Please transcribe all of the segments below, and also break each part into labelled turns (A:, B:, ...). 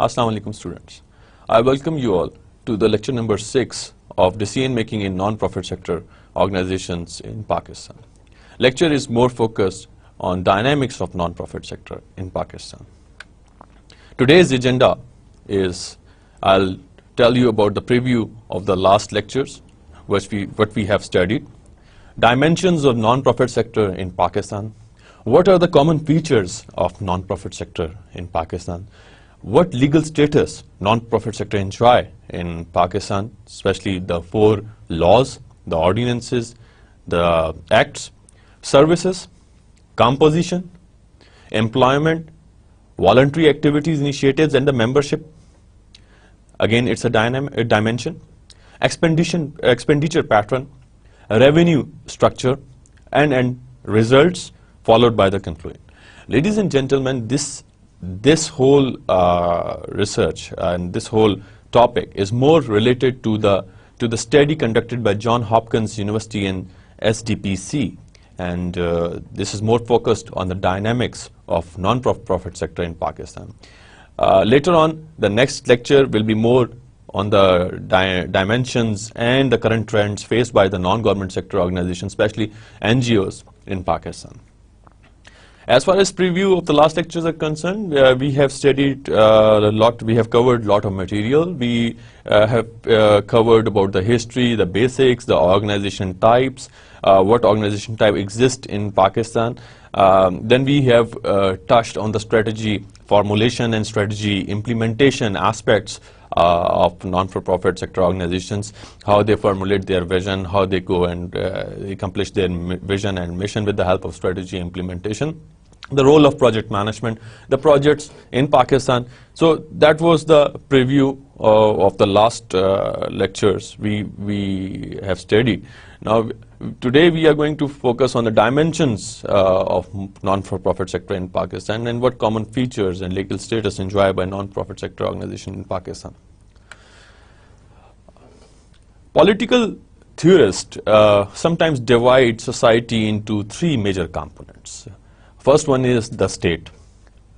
A: Assalamu alaikum students. I welcome you all to the lecture number 6 of decision making in non-profit sector organizations in Pakistan. Lecture is more focused on dynamics of non-profit sector in Pakistan. Today's agenda is I'll tell you about the preview of the last lectures, what we have studied, dimensions of non-profit sector in Pakistan, what are the common features of non-profit sector in Pakistan, what legal status non-profit sector enjoy in Pakistan, especially the 4 laws, the ordinances, the acts, services, composition, employment, voluntary activities, initiatives, and the membership. Again, it's a dimension, expenditure pattern, revenue structure, and results, followed by the conclusion. Ladies and gentlemen, this whole research and this whole topic is more related to the study conducted by Johns Hopkins University and SDPC, and this is more focused on the dynamics of non-profit sector in Pakistan. Later on, the next lecture will be more on the dimensions and the current trends faced by the non-government sector organizations, especially NGOs in Pakistan. As far as preview of the last lectures are concerned, we have studied a lot, we have covered a lot of material. We have covered about the history, the basics, the organization types, what organization type exists in Pakistan. Then we have touched on the strategy formulation and strategy implementation aspects of non-for-profit sector organizations, how they formulate their vision, how they go and accomplish their vision and mission with the help of strategy implementation, the role of project management, the projects in Pakistan. So that was the preview of the last lectures we have studied. Now, today we are going to focus on the dimensions of non-for-profit sector in Pakistan and what common features and legal status enjoyed by non-profit sector organization in Pakistan. Political theorists sometimes divide society into 3 major components. First one is the state,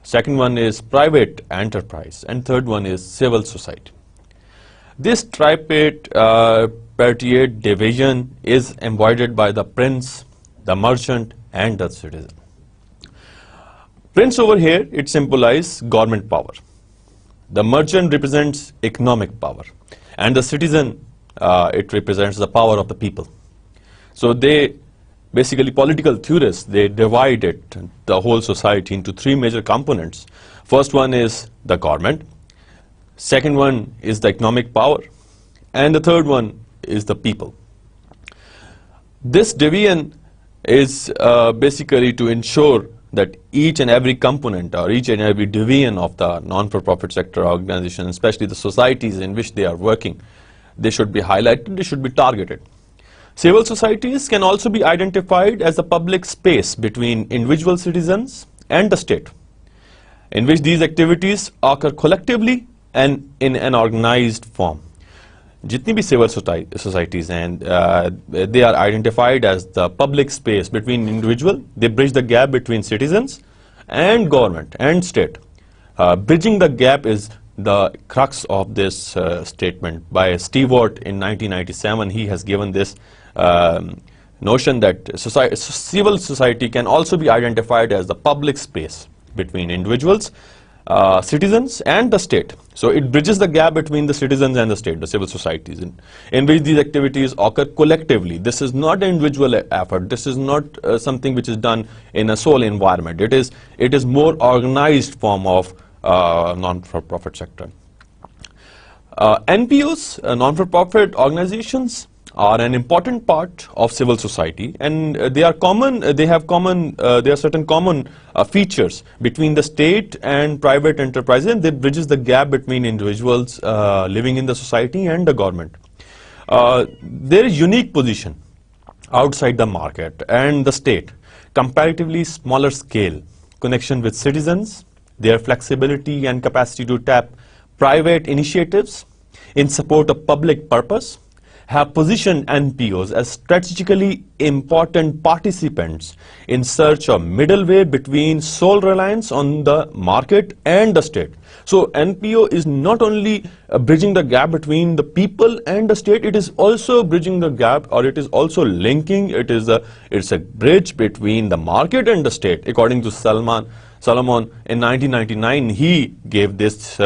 A: second one is private enterprise, and third one is civil society. This tripartite division is embodied by the prince, the merchant, and the citizen. Prince over here, it symbolizes government power. The merchant represents economic power, and the citizen, it represents the power of the people. So they basically, political theorists, they divided the whole society into 3 major components. First one is the government, second one is the economic power, and the third one is the people. This division is basically to ensure that each and every component or each and every division of the non-for-profit sector organization, especially the societies in which they are working, they should be highlighted, they should be targeted. Civil societies can also be identified as a public space between individual citizens and the state, in which these activities occur collectively and in an organized form. Jitni bhi civil societies and they are identified as the public space between individual, they bridge the gap between citizens and government and state. Bridging the gap is the crux of this statement by Stewart in 1997. He has given this notion that civil society can also be identified as the public space between individuals, citizens, and the state. So it bridges the gap between the citizens and the state, the civil societies, in which these activities occur collectively. This is not an individual effort. This is not something which is done in a sole environment. It is more organized form of non-for-profit sector. NPOs, non-for-profit organizations, are an important part of civil society, and they are common. There are certain common features between the state and private enterprises, and that bridges the gap between individuals living in the society and the government. Their unique position outside the market and the state, comparatively smaller scale, connection with citizens, their flexibility and capacity to tap private initiatives in support of public purpose, have positioned NPOs as strategically important participants in search of middle way between sole reliance on the market and the state. So NPO is not only bridging the gap between the people and the state, it is also bridging the gap, or it is also linking, it's a bridge between the market and the state. According to Solomon in 1999, he gave this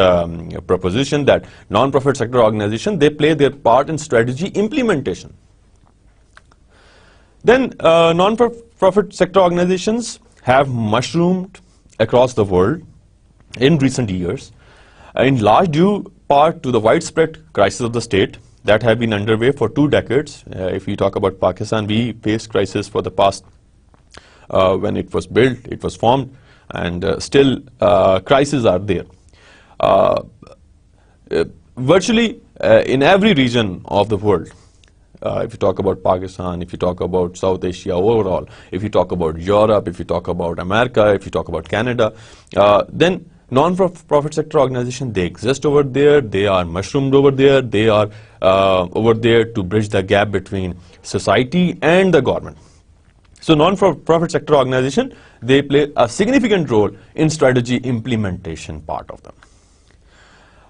A: proposition that non-profit sector organizations, they play their part in strategy implementation. Then non-profit sector organizations have mushroomed across the world in recent years, in large due part to the widespread crisis of the state that have been underway for 2 decades. If we talk about Pakistan, we faced crisis for the past, when it was built, it was formed, and still crises are there. Virtually in every region of the world, if you talk about Pakistan, if you talk about South Asia overall, if you talk about Europe, if you talk about America, if you talk about Canada, then non-profit sector organizations, they exist over there, they are mushroomed over there, they are over there to bridge the gap between society and the government. So non-profit sector organization, they play a significant role in strategy implementation part of them.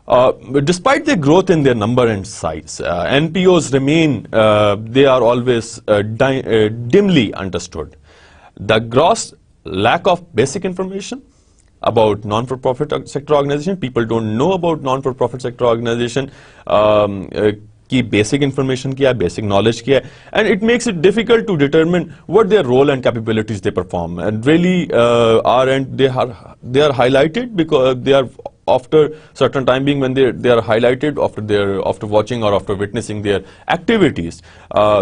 A: But despite their growth in their number and size, NPOs remain, they are always dimly understood. The gross lack of basic information about non-for-profit sector organization, people don't know about non-for-profit sector organization, की basic information क्या है, basic knowledge क्या है, and it makes it difficult to determine what their role and capabilities they perform. And really they are highlighted because they are after certain time being when they are highlighted after watching or after witnessing their activities,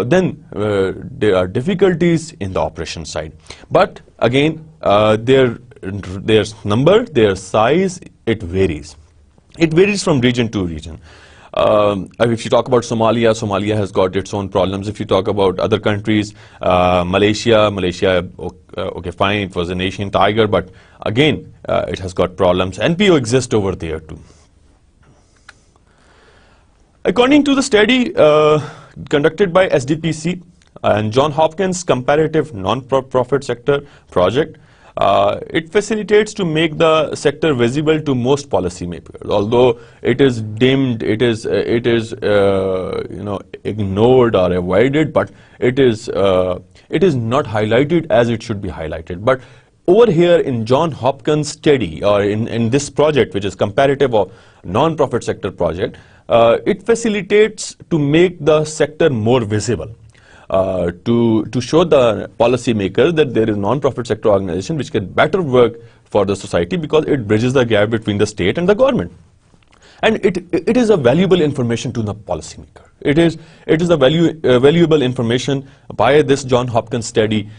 A: then there are difficulties in the operation side. But again, their number, their size, it varies. It varies from region to region. If you talk about Somalia, Somalia has got its own problems. If you talk about other countries, Malaysia, okay, fine, it was an Asian tiger, but again, it has got problems. NPO exists over there too. According to the study conducted by SDPC and Johns Hopkins Comparative Non-Profit Sector Project, it facilitates to make the sector visible to most policymakers. Although it is dimmed, it is ignored or avoided, but it is not highlighted as it should be highlighted. But over here in Johns Hopkins study, or in this project, which is comparative of non-profit sector project, it facilitates to make the sector more visible. To show the policymakers that there is non-profit sector organization which can better work for the society because it bridges the gap between the state and the government. And it is a valuable information to the policymaker. It is a valuable information by this Johns Hopkins study,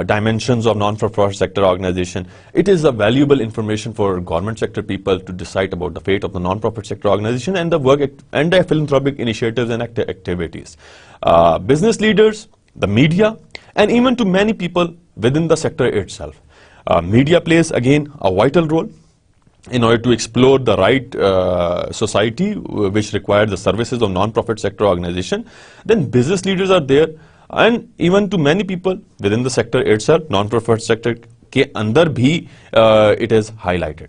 A: dimensions of non-profit sector organization. It is a valuable information for government sector people to decide about the fate of the non-profit sector organization and the work and the philanthropic initiatives and activities. Business leaders, the media, and even to many people within the sector itself. Media plays again a vital role in order to explore the right society which requires the services of non-profit sector organization. Then business leaders are there, and even to many people within the sector itself, non-profit sector के अंदर भी it is highlighted.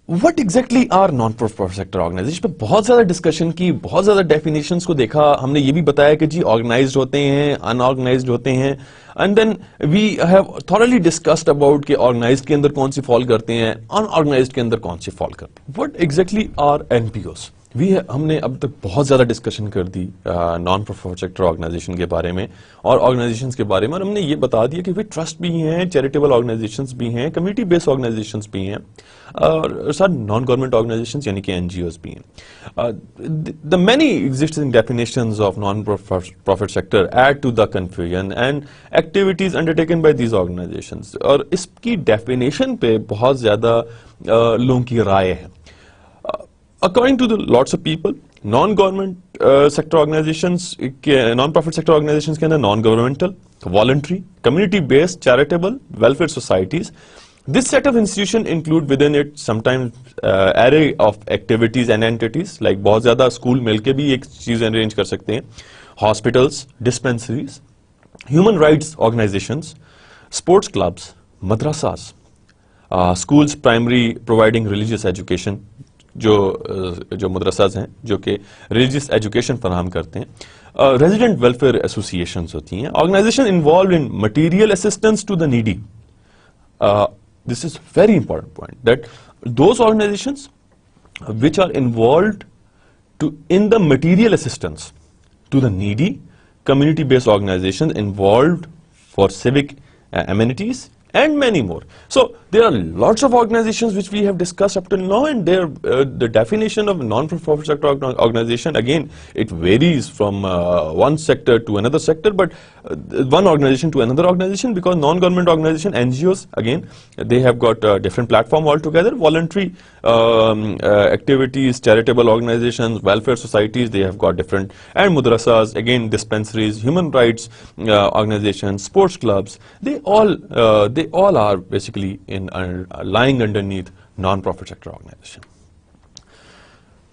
A: What exactly are non-profit sector organizations? पे बहुत ज़्यादा discussion की, बहुत ज़्यादा definitions को देखा, हमने ये भी बताया कि जी ऑर्गेनाइज्ड होते हैं, अनऑर्गेनाइज्ड होते हैं, and then we have thoroughly discussed about कि ऑर्गेनाइज्ड के अंदर कौन सी फॉल करते हैं, अनऑर्गेनाइज्ड के अंदर कौन सी फॉल करते हैं. What exactly are NPOs? हमने अब तक बहुत ज़्यादा डिस्कशन कर दी नॉन प्रॉफिट सेक्टर ऑर्गेनाइजेशन के बारे में और ऑर्गेनाइजेशंस के बारे में, और हमने ये बता दिया कि भाई ट्रस्ट भी हैं, चैरिटेबल ऑर्गेनाइजेशंस भी हैं, कम्युनिटी बेस्ड ऑर्गेनाइजेशंस भी हैं, और सर नॉन गवर्नमेंट ऑर्गेनाइजेशंस यानी कि एनजीओज भी हैं. The many existing definitions of non profit sector add to the confusion and activities undertaken by these organisations, और इसकी डेफिनेशन पे बहुत ज़्यादा लोगों की राय है. According to the lots of people, Non-government sector organizations, non-profit sector organizations के अंदर non-governmental, voluntary, community-based, charitable, welfare societies. This set of institutions include within it sometimes array of activities and entities, like बहुत ज़्यादा school मिलके भी एक चीज़ arrange कर सकते हैं, hospitals, dispensaries, human rights organizations, sports clubs, madrasas, schools primary providing religious education, जो मदरसाज हैं जो कि रिलीजियस एजुकेशन फराहम करते हैं, रेजिडेंट वेलफेयर एसोसिएशंस होती हैं, organisation involve in material assistance to the needy. This is very important point that those organisations which are involved in the material assistance to the needy, community-based organizations involved for civic amenities and many more. So there are lots of organizations which we have discussed up till now, and the definition of non-profit sector organization, again, it varies from one sector to another sector, but one organization to another organization, because non-government organization, NGOs, again, they have got a different platform altogether. Voluntary activities, charitable organizations, welfare societies, they have got different, and madrasas, again, dispensaries, human rights organizations, sports clubs, they all are basically lying underneath non-profit sector organization.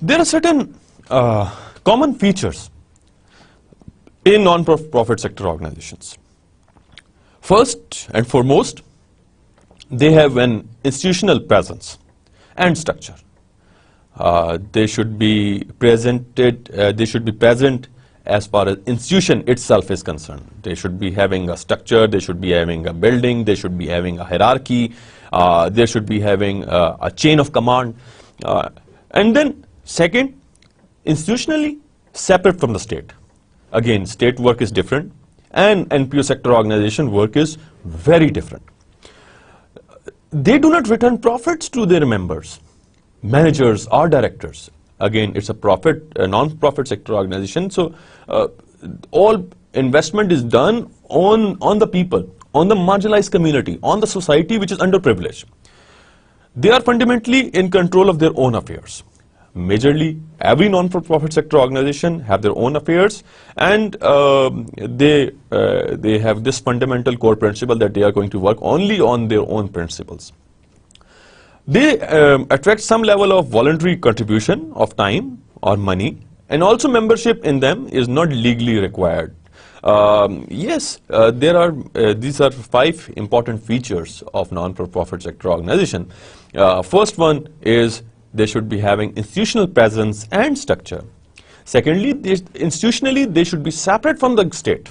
A: There are certain common features in non-profit sector organizations. First and foremost, they have an institutional presence and structure. They should be presented. They should be present as far as institution itself is concerned. They should be having a structure, they should be having a building, they should be having a hierarchy, they should be having a chain of command. And then second, institutionally separate from the state. Again, state work is different and NPO sector organization work is very different. They do not return profits to their members, managers or directors. Again, it's a non-profit sector organization, so all investment is done on the people, on the marginalized community, on the society which is underprivileged. They are fundamentally in control of their own affairs. Majorly, every non-profit sector organization have their own affairs, and they have this fundamental core principle that they are going to work only on their own principles. They attract some level of voluntary contribution of time or money, and also membership in them is not legally required. These are 5 important features of non-profit sector organization. First one is they should be having institutional presence and structure. Secondly, institutionally they should be separate from the state.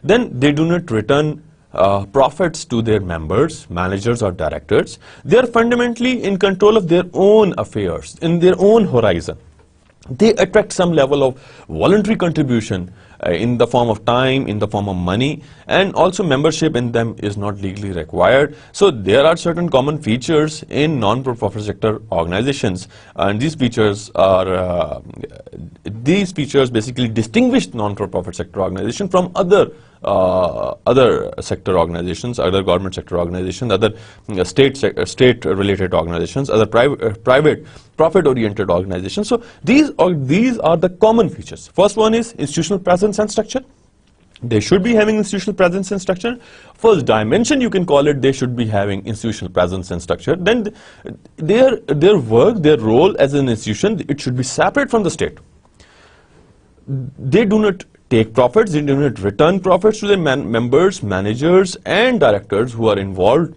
A: Then they do not return profits to their members, managers or directors. They are fundamentally in control of their own affairs, in their own horizon. They attract some level of voluntary contribution in the form of time, in the form of money, and also membership in them is not legally required. So there are certain common features in non-profit sector organizations, and these features basically distinguish non-profit sector organization from other sector organizations, other government sector organizations, other state-related organizations, other private profit-oriented organizations. So these are the common features. First one is institutional presence and structure. They should be having institutional presence and structure. First dimension, you can call it, they should be having institutional presence and structure. Then their work, their role as an institution, it should be separate from the state. They do not take profits, they do not return profits to their members, managers and directors who are involved,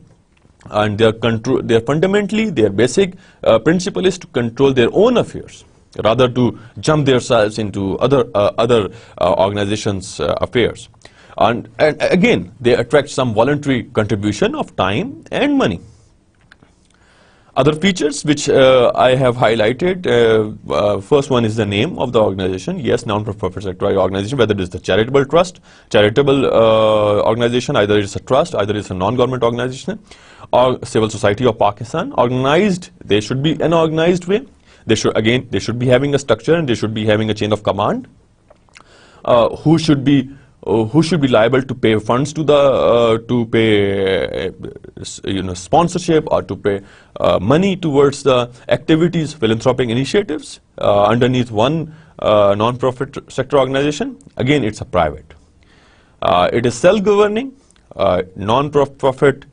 A: and their fundamentally, their basic principle is to control their own affairs rather to jump themselves into other organizations' affairs. And again, they attract some voluntary contribution of time and money. Other features which I have highlighted, first one is the name of the organization. Yes, non-profit sector organization, whether it is the charitable trust, charitable organization, either it's a trust, either it's a non-government organization, or civil society of Pakistan. Organized, they should be an organized way. They should be having a structure, and they should be having a chain of command. Who should be who should be liable to pay funds to the to pay sponsorship or to pay money towards the activities, philanthropic initiatives underneath one non-profit sector organization. Again, it's a private. It is self-governing, non-profit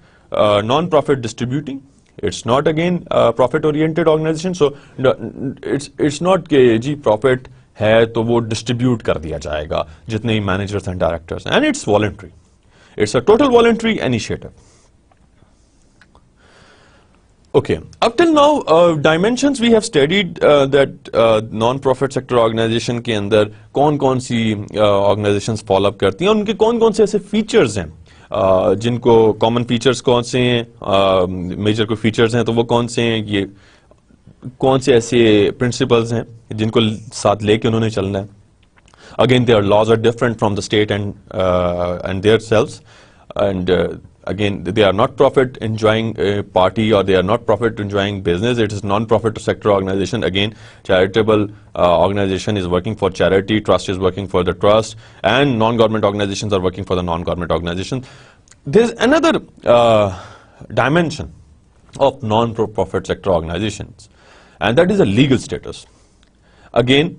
A: distributing. It's not again a profit-oriented organization. So it's not कि जी profit है तो वो distribute कर दिया जाएगा जितने managers and directors, and it's voluntary. It's a total voluntary initiative. Okay, up till now dimensions we have studied that non-profit sector organization के अंदर कौन-कौन सी organizations follow up करती हैं और उनके कौन-कौन से ऐसे features हैं जिनको कॉमन फीचर्स कौन से हैं, मेजर कोई फीचर्स हैं तो वो कौन से हैं, ये कौन से ऐसे प्रिंसिपल्स हैं जिनको साथ लेके उन्होंने चलना है. Again their laws are different from the state and their selves, एंड again they are not profit enjoying party or they are not profit enjoying business. It is non-profit sector organization. Again, charitable organization is working for charity, trust is working for the trust, and non-government organizations are working for the non-government organizations. There is another dimension of non-profit sector organizations, and that is a legal status. Again,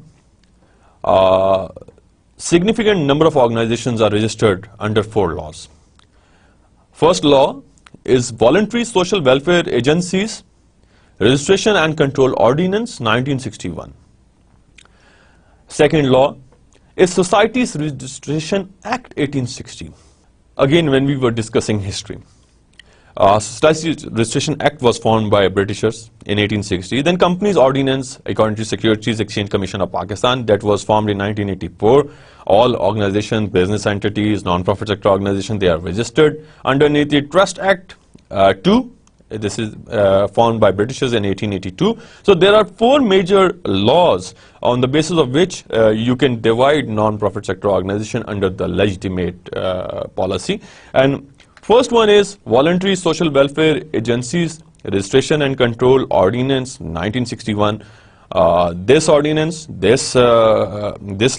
A: significant number of organizations are registered under 4 laws. First law is Voluntary Social Welfare Agencies Registration and Control Ordinance 1961. Second law is Societies Registration Act 1860. Again, when we were discussing history, Societies Registration Act was formed by Britishers in 1860. Then Companies Ordinance, according to Securities Exchange Commission of Pakistan, that was formed in 1984. All organizations, business entities, non-profit sector organizations, they are registered underneath the Trust Act 2. This is formed by Britishers in 1882. So there are 4 major laws on the basis of which you can divide non-profit sector organization under the legitimate policy. And first one is Voluntary Social Welfare Agencies Registration and Control Ordinance 1961. This ordinance, this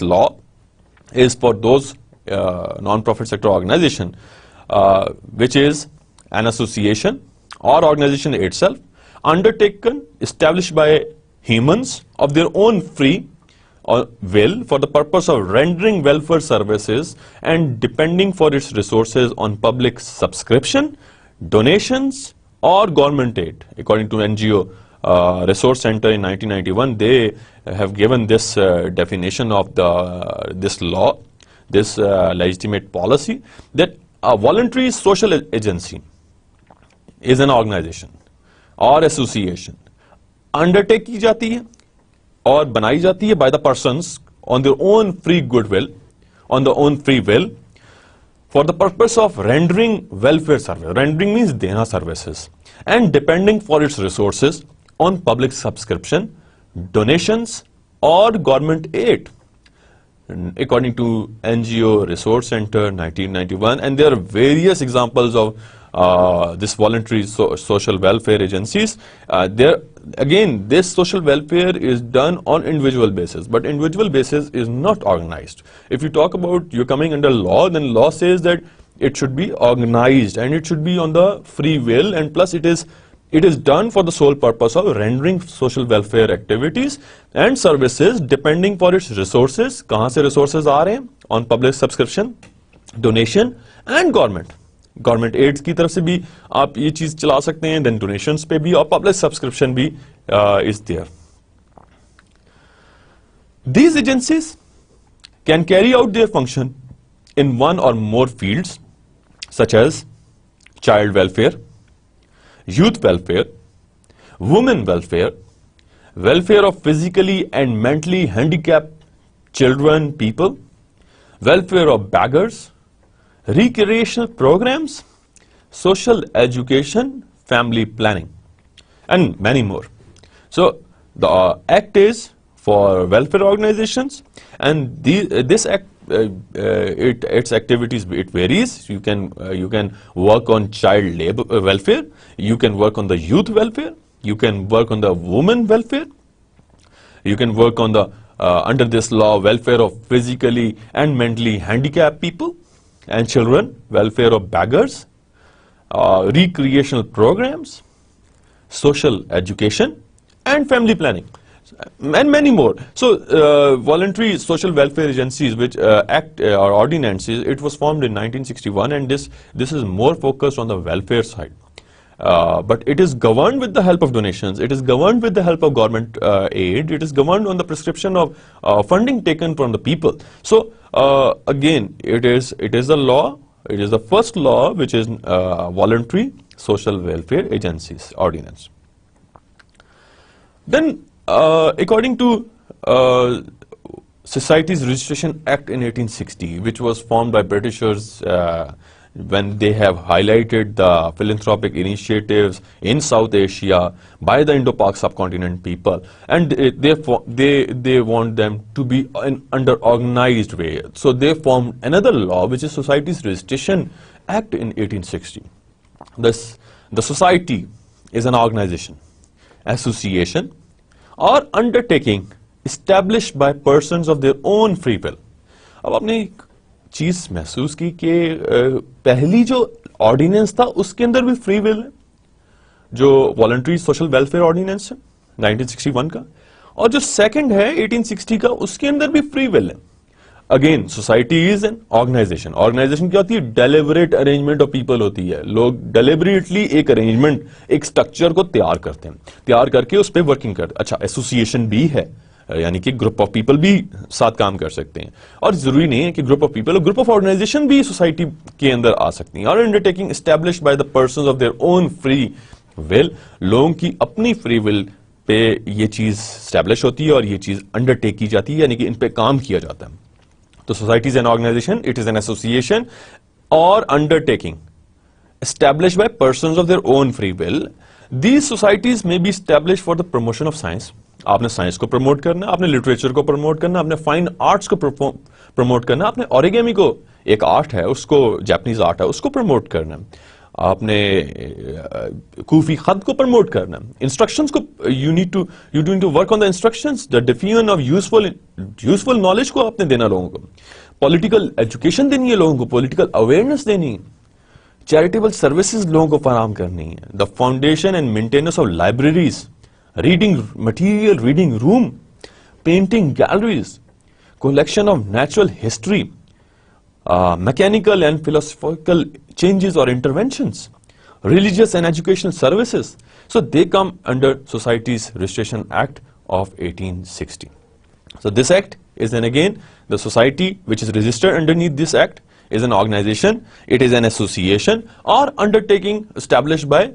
A: law is for those non-profit sector organization which is an association or organization itself undertaken, established by humans of their own free will for the purpose of rendering welfare services and depending for its resources on public subscription, donations or government aid. According to NGO Resource Center in 1991, they have given this definition of this law, this legitimate policy, that a voluntary social agency is an organization or association undertake की जाती है और बनाई जाती है by the persons on their own free goodwill, on their own free will, for the purpose of rendering welfare service. Rendering means dena services, and depending for its resources on public subscription, donations or government aid. According to NGO Resource Center 1991, and there are various examples of this voluntary social welfare agencies. Again, this social welfare is done on individual basis, but individual basis is not organized. If you talk about you're coming under law, then law says that it should be organized and it should be on the free will, and plus it is done for the sole purpose of rendering social welfare activities and services depending for its resources. कहाँ से resources आ रहे हैं? On public subscription, donation and government aids की तरफ से भी आप ये चीज चला सकते हैं, then donations पे भी और public subscription भी is there. These agencies can carry out their function in one or more fields such as child welfare, youth welfare, women welfare, welfare of physically and mentally handicapped children, people, welfare of beggars, recreational programs, social education, family planning, and many more. So the act is for welfare organizations, and this act, its activities, it varies. You can work on child labor welfare, you can work on the youth welfare, you can work on the women welfare, you can work on the under this law, welfare of physically and mentally handicapped people and children, welfare of beggars, recreational programs, social education, and family planning, and many more. So, voluntary social welfare agencies, which act or ordinances, it was formed in 1961, and this is more focused on the welfare side. But it is governed with the help of donations. It is governed with the help of government aid. It is governed on the prescription of funding taken from the people. So again, it is a law. It is the first law which is voluntary social welfare agencies ordinance. Then, according to Societies Registration Act in 1860, which was formed by Britishers when they have highlighted the philanthropic initiatives in South Asia by the Indo-Pak subcontinent people, and they want them to be under organized way. So they formed another law, which is Societies Registration Act in 1860. The society is an organization, association, or undertaking established by persons of their own free will. अब आपने चीज महसूस की कि पहली जो ordinance था उसके अंदर भी फ्री विल है, जो वॉलंटरी सोशल वेलफेयर ऑर्डिनेंस है 1961 का, और जो सेकंड है 1860 का, उसके अंदर भी फ्री विल है. Again, society is an organisation. Organisation क्या होती है? डेलिबरेट अरेंजमेंट ऑफ पीपल होती है. लोग डेलिबरेटली एक अरेंजमेंट, एक स्ट्रक्चर को तैयार करते हैं, तैयार करके उस पर वर्किंग करते हैं. अच्छा, एसोसिएशन भी है, यानी कि ग्रुप ऑफ पीपल भी साथ काम कर सकते हैं, और जरूरी नहीं है कि group of people, group of organisation भी सोसाइटी के अंदर आ सकती हैं. और undertaking established by the persons of their own free will, लोगों की अपनी फ्री विल पे ये चीज एस्टैब्लिश होती है और ये चीज अंडरटेक की जाती है, यानी कि इन पे काम किया जाता है. तो society is an organisation, it is an association और undertaking established by persons of their own free will. These societies may be established for the promotion of science. आपने साइंस को प्रमोट करना, आपने लिटरेचर को प्रमोट करना, आपने fine arts को promote करना, आपने ओरिगेमी को, एक आर्ट है उसको, जापानीज आर्ट है उसको प्रमोट करना, आपने कूफी खत को प्रमोट करना, इंस्ट्रक्शंस को you need to work on the instructions, the diffusion of useful knowledge को आपने देना लोगों को, पॉलिटिकल एजुकेशन देनी है लोगों को, पॉलिटिकल अवेयरनेस देनी है, चैरिटेबल सर्विसेज लोगों को फराहम करनी है, the foundation and maintenance of libraries, reading material, reading room, painting galleries, collection of natural history, mechanical and philosophical changes or interventions, religious and educational services. So they come under Societies Registration Act of 1860. So this act is then again the society which is registered underneath this act is an organization, it is an association or undertaking established by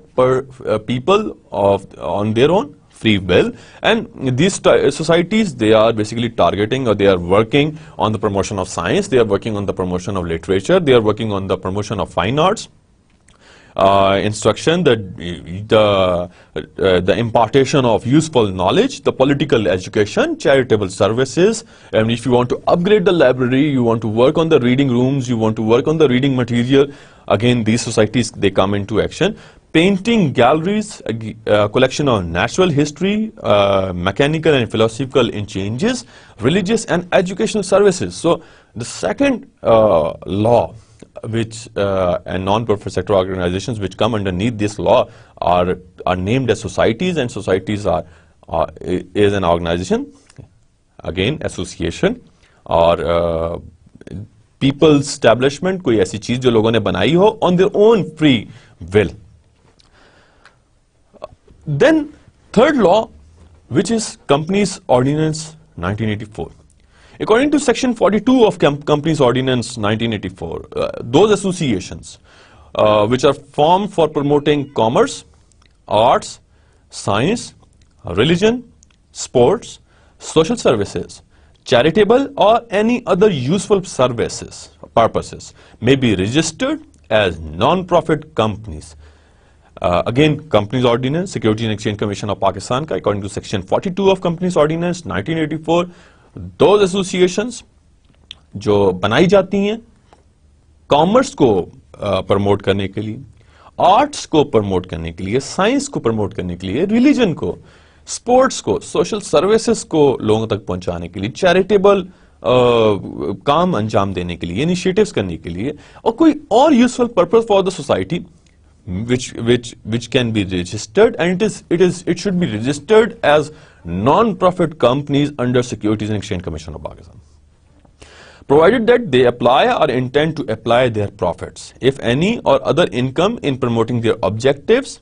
A: people on their own free will, and these societies, they are basically targeting or they are working on the promotion of science, they are working on the promotion of literature, they are working on the promotion of fine arts, instruction, the impartation of useful knowledge, the political education, charitable services, and if you want to upgrade the library, you want to work on the reading rooms, you want to work on the reading material, again these societies, they come into action. Painting galleries, collection of natural history, mechanical and philosophical changes, religious and educational services. So the second law which and non-profit sector organizations which come underneath this law are named as societies, and societies is an organization, again association or people's establishment, कोई ऐसी चीज जो लोगों ने बनाई हो on their own free will. Then third law, which is Companies Ordinance 1984. According to section 42 of Companies Ordinance 1984, those associations which are formed for promoting commerce, arts, science, religion, sports, social services, charitable or any other useful services purposes may be registered as non-profit companies. Again, Companies Ordinance, Securities and Exchange Commission of Pakistan का, according to section 42 of Companies Ordinance 1984, those associations जो बनाई जाती हैं commerce को promote करने के लिए, arts को प्रमोट करने के लिए, साइंस को प्रमोट करने के लिए, रिलीजन को, स्पोर्ट्स को, सोशल सर्विसेज को लोगों तक पहुंचाने के लिए, चैरिटेबल काम अंजाम देने के लिए, इनिशिएटिव्स करने के लिए, और कोई और useful purpose for the society which can be registered, and it should be registered as non-profit companies under Securities and Exchange Commission of Pakistan, provided that they apply or intend to apply their profits, if any, or other income in promoting their objectives,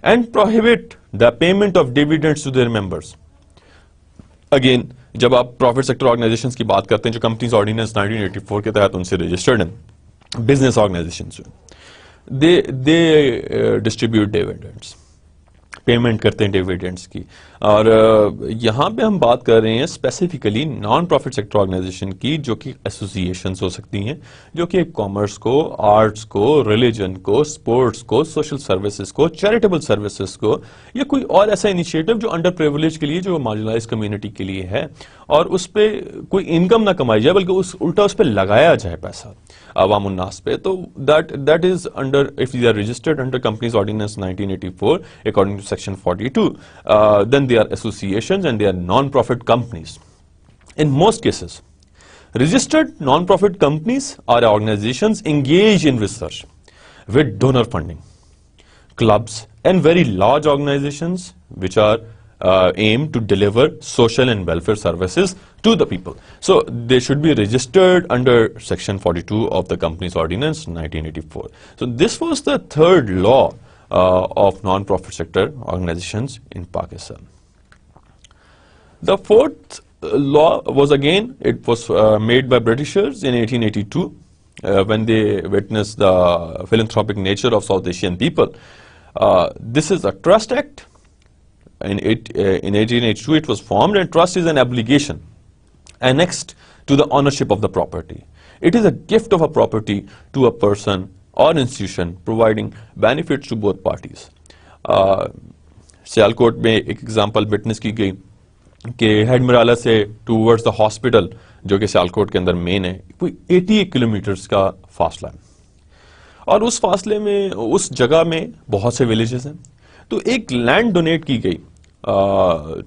A: and prohibit the payment of dividends to their members. Again, जब आप profit sector organisations की बात करते हैं जो companies ordinance 1984 के तहत उनसे रजिस्टर्ड हैं, business organisations, they distribute dividends, payment करते हैं डिविडेंड्स की. और यहाँ पे हम बात कर रहे हैं specifically non profit sector organisation की, जो कि एसोसिएशंस हो सकती हैं, जो कि कॉमर्स को, आर्ट्स को, रिलीजन को, स्पोर्ट्स को, सोशल सर्विसेज को, चैरिटेबल सर्विसेज को, या कोई और ऐसा इनिशिएटिव जो अंडर प्रिविलेज के लिए, जो मार्जिनलाइज कम्युनिटी के लिए है, और उस पर कोई इनकम ना कमाई जाए बल्कि उल्टा उस पर लगाया जाए पैसा अवाम उन्नास पे. तो that is under, if they are registered under Companies Ordinance 1984 according to section 42, then they are associations and they are non-profit companies. In most cases, registered non-profit companies are organizations engaged in research with donor funding, clubs and very large organizations which are aim to deliver social and welfare services to the people. So they should be registered under section 42 of the Companies Ordinance 1984. So this was the third law of non-profit sector organizations in Pakistan. The fourth law was, again, it was made by Britishers in 1882 when they witnessed the philanthropic nature of South Asian people. This is a Trust Act. In 1882 it was formed, and trust is an obligation annexed to the ownership of the property. It is a gift of a property to a person or institution providing benefits to both parties. Sialkot में एक example witness की गई कि हेडमिराला से towards the hospital, जो कि सियालकोट के अंदर मेन है, कोई 88 किलोमीटर्स का फासला है, और उस फासले में, उस जगह में बहुत से विलेजेस हैं. तो एक लैंड डोनेट की गई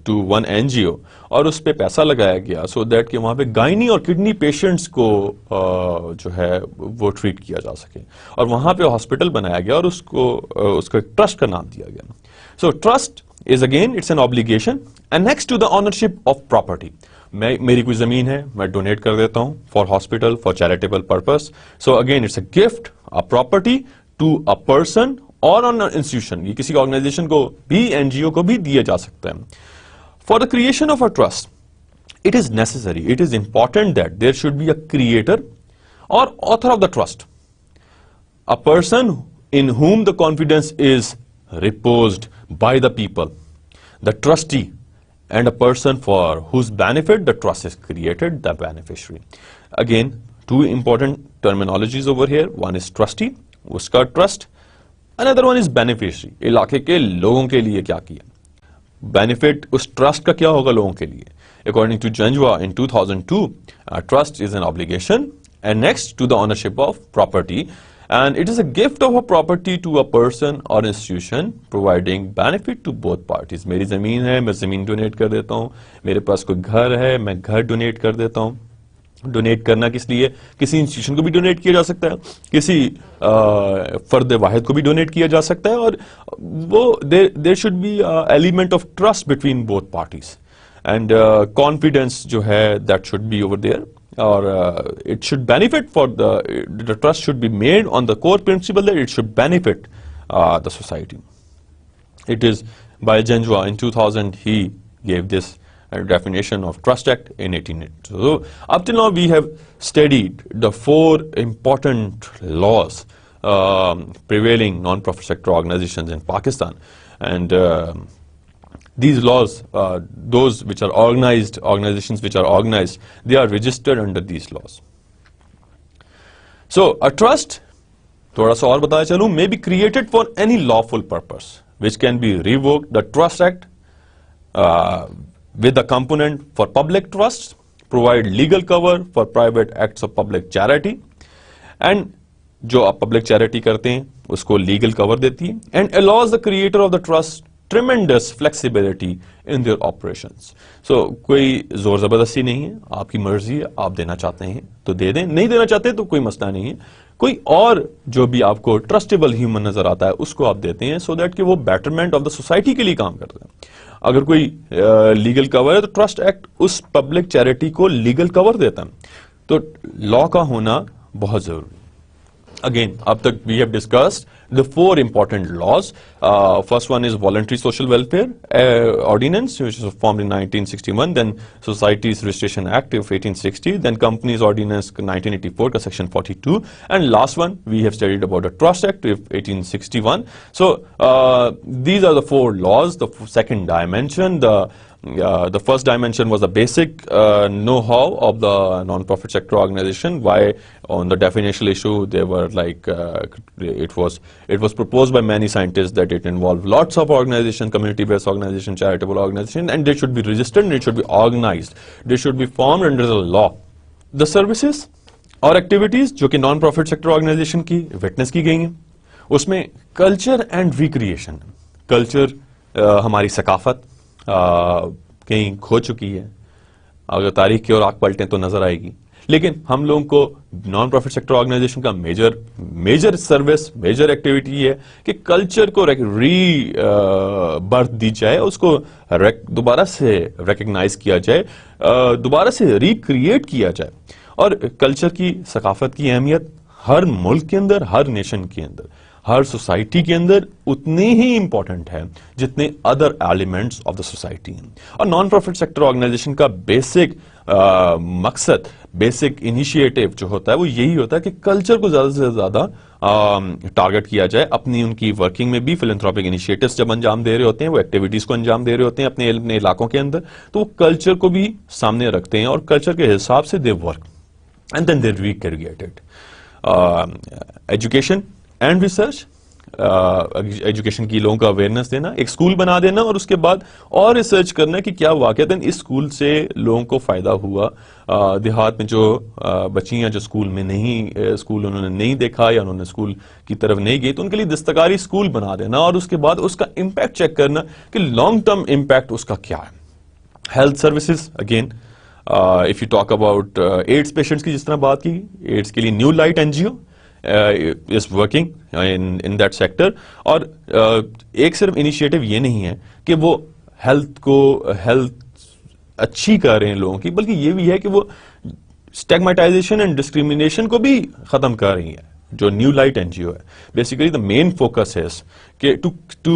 A: टू वन एनजीओ, और उस पे पैसा लगाया गया सो दैट कि वहां पे गायनी और किडनी पेशेंट्स को जो है वो ट्रीट किया जा सके, और वहां पे हॉस्पिटल बनाया गया और उसको ट्रस्ट का नाम दिया गया. So trust is, again, it's an obligation annexed to the ownership of property. मेरी कोई जमीन है, मैं डोनेट कर देता हूं for hospital, for charitable purpose. So again it's a gift, a property to a person और ऑन इंस्टीट्यूशन. ये किसी ऑर्गेनाइजेशन को भी, एनजीओ को भी दिया जा सकता है. For the creation of a trust, it is necessary, it is important that there should be a creator और author of the trust, a person in whom the confidence is reposed by the people, the trustee, and a person for whose benefit the trust is created, the beneficiary. Again, two important terminologies over here. One is trustee, उसका trust. Another one is beneficiary, इलाके के लोगों के लिए क्या किया. Benefit उस trust का क्या होगा लोगों के लिए. According to Janjua in 2002, trust is an obligation annexed to the ownership of property, and it is a gift of a property to a person or institution providing benefit to both parties. मेरी जमीन है, मैं जमीन donate कर देता हूँ. मेरे पास कोई घर है, मैं घर डोनेट कर देता हूँ. डोनेट करना किस लिए? किसी इंस्टीट्यूशन को भी डोनेट किया जा सकता है, किसी फर्द वाहिद को भी डोनेट किया जा सकता है, और वो there should be element of trust between both parties, and confidence जो है that should be over there, और it should benefit for the trust should be made on the core principle that it should benefit the society. It is by Janjua in 2000 he gave this definition of Trust Act in 1882. So up till now we have studied the four important laws prevailing non-profit sector organizations in Pakistan, and these laws, those which are organized, organizations which are organized, they are registered under these laws. So a trust, थोड़ा सा और बताया चलूं, may be created for any lawful purpose which can be revoked. The Trust Act with the component for public trusts provide legal cover for private acts of public charity, and जो आप public charity करते हैं उसको legal cover देती है, and allows the creator of the trust tremendous flexibility in their operations. So कोई जोर जबरदस्ती नहीं है, आपकी मर्जी है, आप देना चाहते हैं तो दे दें, नहीं देना चाहते तो कोई मसला नहीं है. कोई और जो भी आपको ट्रस्टेबल ह्यूमन नजर आता है उसको आप देते हैं, सो दैट कि वो बेटरमेंट ऑफ द सोसाइटी के लिए काम करते हैं. अगर कोई लीगल कवर है तो ट्रस्ट एक्ट उस पब्लिक चैरिटी को लीगल कवर देता है. तो लॉ का होना बहुत जरूरी. Again, up to we have discussed the 4 important laws. First one is Voluntary Social Welfare Ordinance, which was formed in 1961. Then Societies Registration Act of 1860. Then Companies Ordinance 1984, ka section 42. And last one, we have studied about the Trust Act of 1861. So these are the 4 laws. The second dimension, the first dimension was the basic know-how of the non-profit sector organization. Why on the definitional issue they were like it was proposed by many scientists that it involved lots of organization, community-based organization, charitable organization, and they should be registered and it should be organized. They should be formed under the law. The services और activities जो कि non-profit sector organization की witness की गई हैं, उसमें culture and recreation. Culture हमारी सकाफत कहीं खो चुकी है, अगर तारीख की ओर आंख पलटें तो नजर आएगी. लेकिन हम लोगों को नॉन प्रॉफिट सेक्टर ऑर्गेनाइजेशन का मेजर सर्विस, मेजर एक्टिविटी है कि कल्चर को री बर्थ दी जाए, उसको दोबारा से रिकग्नाइज किया जाए, दोबारा से रिक्रिएट किया जाए. और कल्चर की सकाफत की अहमियत हर मुल्क के अंदर, हर नेशन के अंदर, हर सोसाइटी के अंदर उतनी ही इंपॉर्टेंट है जितने other elements of the society हैं. और नॉन प्रॉफिट सेक्टर ऑर्गेनाइजेशन का बेसिक मकसद, बेसिक इनिशिएटिव जो होता है वो यही होता है कि कल्चर को ज्यादा से ज्यादा टारगेट किया जाए. अपनी उनकी वर्किंग में भी फिलैंथ्रोपिक इनिशिएटिव्स जब अंजाम दे रहे होते हैं, वो एक्टिविटीज को अंजाम दे रहे होते हैं अपने इलाकों के अंदर, तो वो कल्चर को भी सामने रखते हैं और कल्चर के हिसाब से they work and then they recreate it. Education and research, education की लोगों का अवेयरनेस देना, एक स्कूल बना देना और उसके बाद और रिसर्च करना कि क्या वाकईतन इस स्कूल से लोगों को फायदा हुआ. देहात में जो बच्चियां जो स्कूल में नहीं, स्कूल उन्होंने नहीं देखा या उन्होंने स्कूल की तरफ नहीं गई, तो उनके लिए दस्तकारी स्कूल बना देना और उसके बाद उसका इम्पैक्ट चेक करना कि लॉन्ग टर्म इम्पैक्ट उसका क्या है. Health services, again if you talk about AIDS patients की जिस तरह बात की, एड्स के लिए new light NGO is working in that sector. और एक सिर्फ इनिशिएटिव ये नहीं है कि वो हेल्थ अच्छी कर रहे हैं लोगों की, बल्कि ये भी है कि वो स्टिग्मेटाइजेशन एंड डिस्क्रिमिनेशन को भी खत्म कर रही है. जो न्यू लाइट एनजीओ है, बेसिकली द मेन फोकस है कि to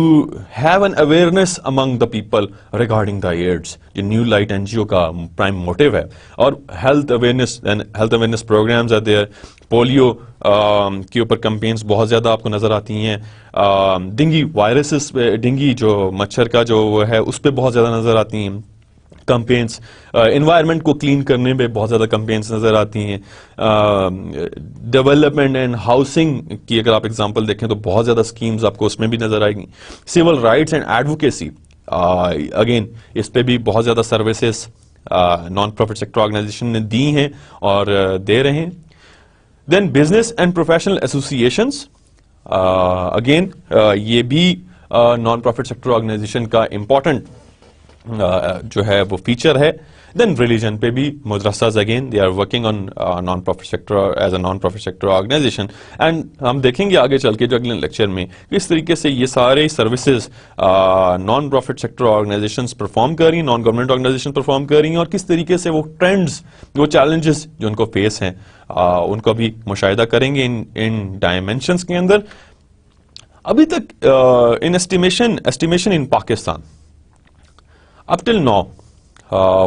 A: have an awareness among the people regarding the AIDS. जो न्यू लाइट एनजीओ का प्राइम मोटिव है. और health awareness programmes are there. Polio के ऊपर कैंपेन्स बहुत ज्यादा आपको नजर आती हैं. डेंगू वायरसेस, डेंगू जो मच्छर का जो है उस पर बहुत ज्यादा नजर आती हैं कैंपेन्स. एनवायरनमेंट को क्लीन करने में बहुत ज्यादा कैंपेन्स नजर आती हैं. डेवलपमेंट एंड हाउसिंग की अगर आप एग्जांपल देखें तो बहुत ज्यादा स्कीम्स आपको उसमें भी नजर आएंगी. Civil rights and advocacy, again इस पे भी बहुत ज्यादा services non profit sector organization ने दी हैं और दे रहे हैं. Then business and professional associations, again ये भी नॉन प्रॉफिट सेक्टर ऑर्गेनाइजेशन का इंपॉर्टेंट जो है वो फीचर है. देन रिलीजन पे भी madrasas, again they are working on non profit sector as a non profit sector organization. And हम देखेंगे आगे चल के जो अगले लेक्चर में किस तरीके से ये सारे services non profit sector organisations perform कर रही हैं, नॉन गवर्नमेंट ऑर्गेनाइजेशन परफॉर्म कर रही हैं, और किस तरीके से वो ट्रेंड्स, वो चैलेंजेस जो उनको फेस हैं उनको भी मुशाहिदा करेंगे इन डायमेंशंस के अंदर. अभी तक इन estimation in Pakistan up till now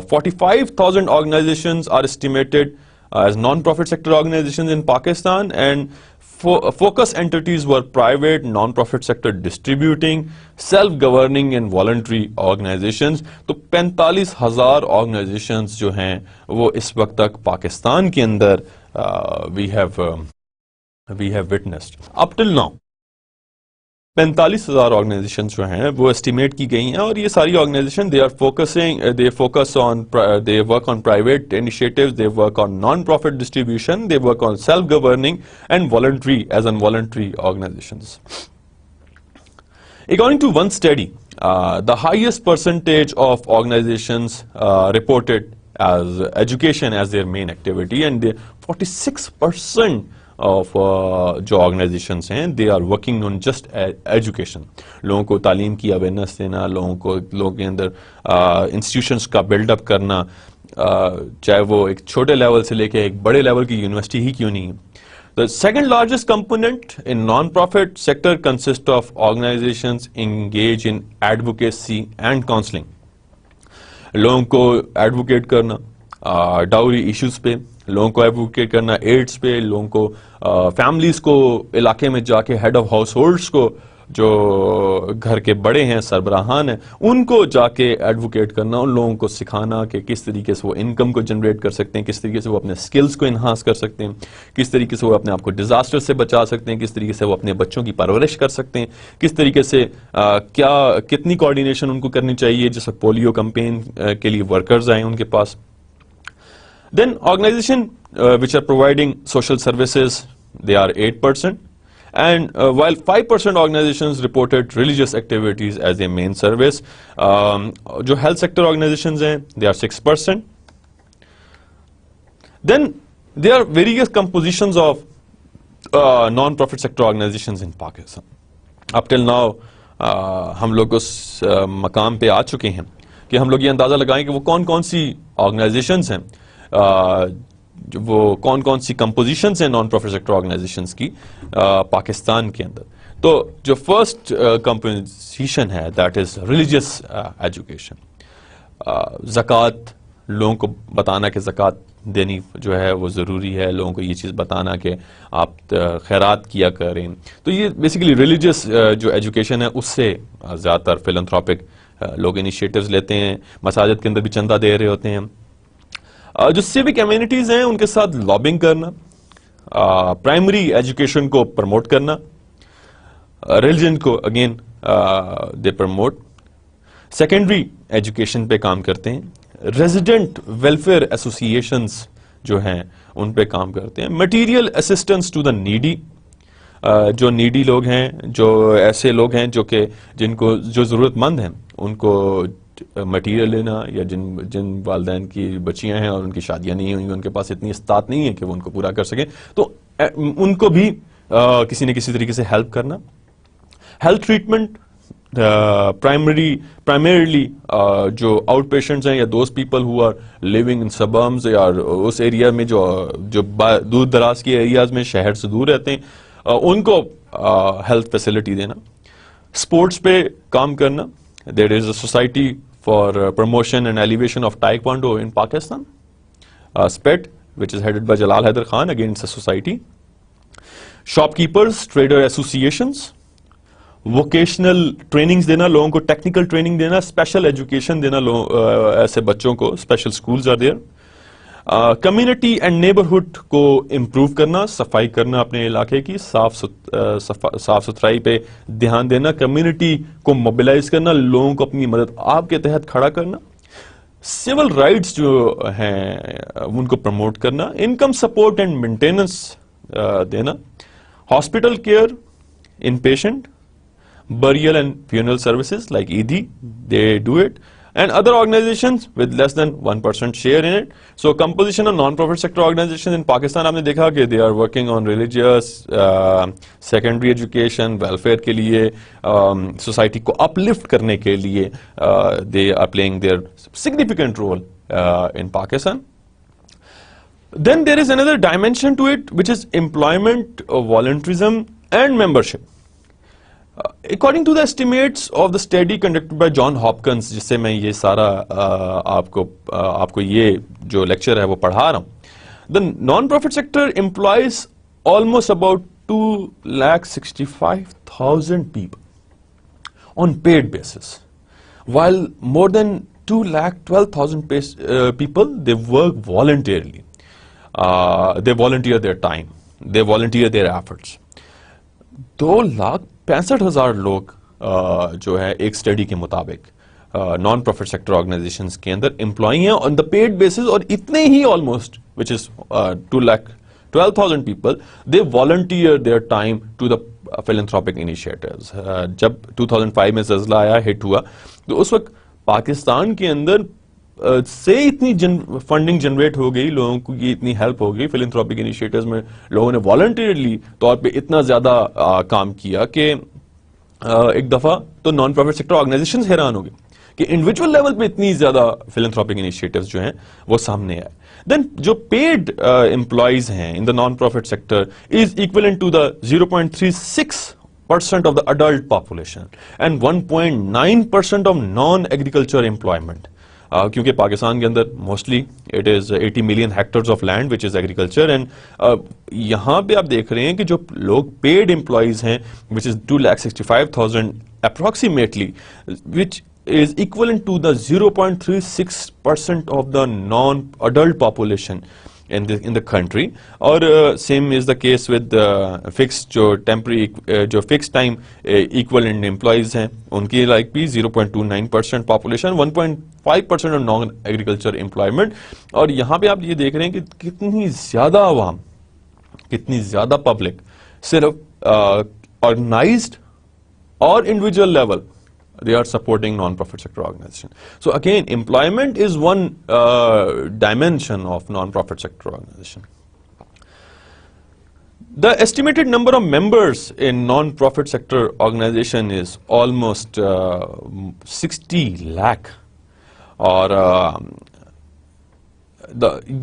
A: 45,000 organizations are estimated as non-profit sector organizations in Pakistan, and focus entities were private, non-profit sector distributing, self-governing and voluntary organizations. तो 45,000 organizations जो हैं वो इस वक्त तक पाकिस्तान के अंदर we have witnessed up till now. 45,000 organisation जो हैं वो एस्टिमेट की गई हैं, और ये सारी organisation they work on private initiatives, they work on non profit distribution, they work on self governing and voluntary as an voluntary organisations. According to one study the highest percentage of organizations reported as education as their main activity, and 46% of जो organizations हैं they are working on just education. लोगों को तालीम की awareness देना, लोगों के अंदर institutions का build up करना, चाहे वो एक छोटे लेवल से लेके एक बड़े लेवल की यूनिवर्सिटी ही क्यों नहीं है. The second largest component in non-profit sector consists of organizations engaged in advocacy and counseling. लोगों को एडवोकेट करना डाउरी इश्यूज पे, लोगों को एडवोकेट करना एड्स पे, लोगों को फैमिलीज को इलाके में जाके हेड ऑफ हाउस होल्ड्स को जो घर के बड़े हैं सरबराहान हैं उनको जाके एडवोकेट करना, उन लोगों को सिखाना कि किस तरीके से वो इनकम को जनरेट कर सकते हैं, किस तरीके से वो अपने स्किल्स को इन्हांस कर सकते हैं, किस तरीके से वो अपने आप को डिजास्टर से बचा सकते हैं, किस तरीके से वो अपने बच्चों की परवरिश कर सकते हैं, किस तरीके से कितनी कोऑर्डिनेशन उनको करनी चाहिए जैसे पोलियो कैंपेन के लिए वर्कर्स आए उनके पास. Then organization which are providing social services, they are 8%. And while 5% organizations reported religious activities as their main service, जो health sector organizations हैं, they are 6%. Then there are various compositions of non-profit sector organizations in Pakistan. Up till now, हम लोग उस मकाम पे आ चुके हैं कि हम लोग ये अंदाजा लगाएं कि वो कौन-कौन सी organizations हैं, वो कौन कौन सी कंपोजिशंस हैं नॉन प्रॉफिट सेक्टर ऑर्गेनाइजेशंस की पाकिस्तान के अंदर. तो जो फर्स्ट कंपोजिशन है दैट इज रिलीजियस एजुकेशन. ज़कात, लोगों को बताना कि ज़कात देनी जो है वो ज़रूरी है, लोगों को ये चीज़ बताना कि आप खैरात किया करें. तो ये बेसिकली रिलीजियस जो एजुकेशन है उससे ज़्यादातर फिलैंथ्रोपिक लोग इनिशिएटिव्स लेते हैं, मसाजिद के अंदर भी चंदा दे रहे होते हैं. जो सिविक कम्युनिटीज हैं उनके साथ लॉबिंग करना, प्राइमरी एजुकेशन को प्रमोट करना, रिलीजन को again they promote, secondary education पे काम करते हैं, रेजिडेंट वेलफेयर एसोसिएशंस जो हैं उन पे काम करते हैं, material assistance to the needy, जो नीडी लोग हैं, जो ऐसे लोग हैं जो कि जिनको जो जरूरतमंद हैं उनको मटीरियल लेना, या जिन वालदैन की बच्चियां हैं और उनकी शादियां नहीं हुई, उनके पास इतनी इस्तात नहीं है कि वो उनको पूरा कर सकें, तो उनको भी किसी न किसी तरीके से हेल्प करना. हेल्थ ट्रीटमेंट प्राइमरीली जो आउट पेशेंट्स हैं या those people who are living in suburbs या उस एरिया में जो दूर दराज के एरियाज में शहर से दूर रहते हैं उनको हेल्थ फैसिलिटी देना. स्पोर्ट्स पे काम करना. There is a society for promotion and elevation of Taekwondo in Pakistan, SPET, which is headed by Jalal Haider Khan. Again, it's a society. Shopkeepers, trader associations, vocational trainings देना, लोगों को technical training देना, special education देना, ऐसे बच्चों को special schools are there. Community and neighbourhood को improve करना, सफाई करना अपने इलाके की, साफ सुथराई पे ध्यान देना, कम्युनिटी को मोबिलाइज करना, लोगों को अपनी मदद आपके तहत खड़ा करना, सिविल राइट्स जो हैं उनको प्रमोट करना, इनकम सपोर्ट एंड मेंटेनेंस देना, hospital care in patient, burial and funeral services like ED, they do it, and other organizations with less than 1% share in it. So composition of non-profit sector organizations in Pakistan आपने देखा कि they are working on religious, secondary education, welfare के लिए, society को uplift करने के लिए they are playing their significant role in Pakistan. Then there is another dimension to it which is employment, volunteerism and membership. According to the estimates of the study conducted by John Hopkins, जिससे मैं ये सारा आपको ये जो lecture है वो पढ़ा रहा हूँ, the non-profit sector employs almost about 2,65,000 people on paid basis, while more than 2,12,000 people they work voluntarily. They volunteer their time, they volunteer their efforts. 2,65,000 लोग जो है एक स्टडी के मुताबिक नॉन प्रॉफिट सेक्टर ऑर्गेनाइजेशंस के अंदर एम्प्लॉई हैं on the paid basis, और इतने ही almost which is 12,000 people, they volunteer their time to the philanthropic initiatives. जब 2005 में ज़ल्ज़ला आया, हिट हुआ, तो उस वक्त पाकिस्तान के अंदर से इतनी फंडिंग जनरेट हो गई, लोगों को की इतनी हेल्प हो गई फिलैंथ्रोपिक इनिशिएटिव्स में, लोगों ने वॉलंटियरली तौर पे इतना ज्यादा काम किया कि एक दफा तो नॉन प्रॉफिट सेक्टर ऑर्गेनाइजेशंस हैरान हो गए कि इंडिविजुअल लेवल पे इतनी ज्यादा फिलैंथ्रोपिक इनिशिएटिव्स जो हैं वो सामने आए. देन जो पेड एम्प्लॉइज हैं in the non profit sector is equivalent to the 0.36% of the adult population and 1.9% of non-agriculture employment. क्योंकि पाकिस्तान के अंदर mostly it is 80 million hectares of land which is agriculture, and यहाँ पे आप देख रहे हैं कि जो लोग पेड एम्प्लॉइज हैं which is 2,65,000 approximately, which is equivalent to the 0.36% of the non-adult population in the country. Or same is the case with fixed जो temporary जो fixed time equivalent employees हैं उनकी like भी 0.29% population, 1.5% of non-agriculture employment. और यहाँ पे आप ये देख रहे हैं कि कितनी ज्यादा आवाम, कितनी ज्यादा पब्लिक सिर्फ organized और individual level they are supporting non-profit sector organization. So again, employment is one dimension of non-profit sector organization. The estimated number of members in non-profit sector organization is almost 60 lakh. और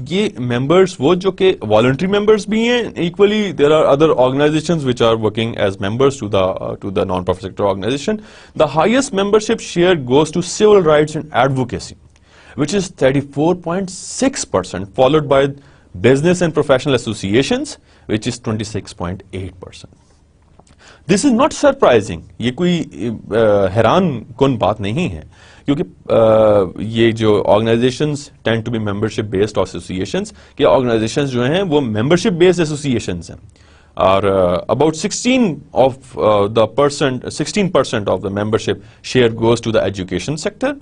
A: ये members वो जो के voluntary members भी हैं, equally there are other organizations which are working as members to the non-profit sector organization. The highest membership share goes to civil rights and advocacy, which is 34.6%, followed by business and professional associations, which is 26.8%. This is not surprising. ये कोई हैरान कुन बात नहीं है, क्योंकि ये जो organisations tend to be membership based associations, कि ऑर्गेनाइजेशंस जो हैं वो मेंबरशिप बेस्ड एसोसिएशंस हैं, और about 16% of the membership share goes to the education sector,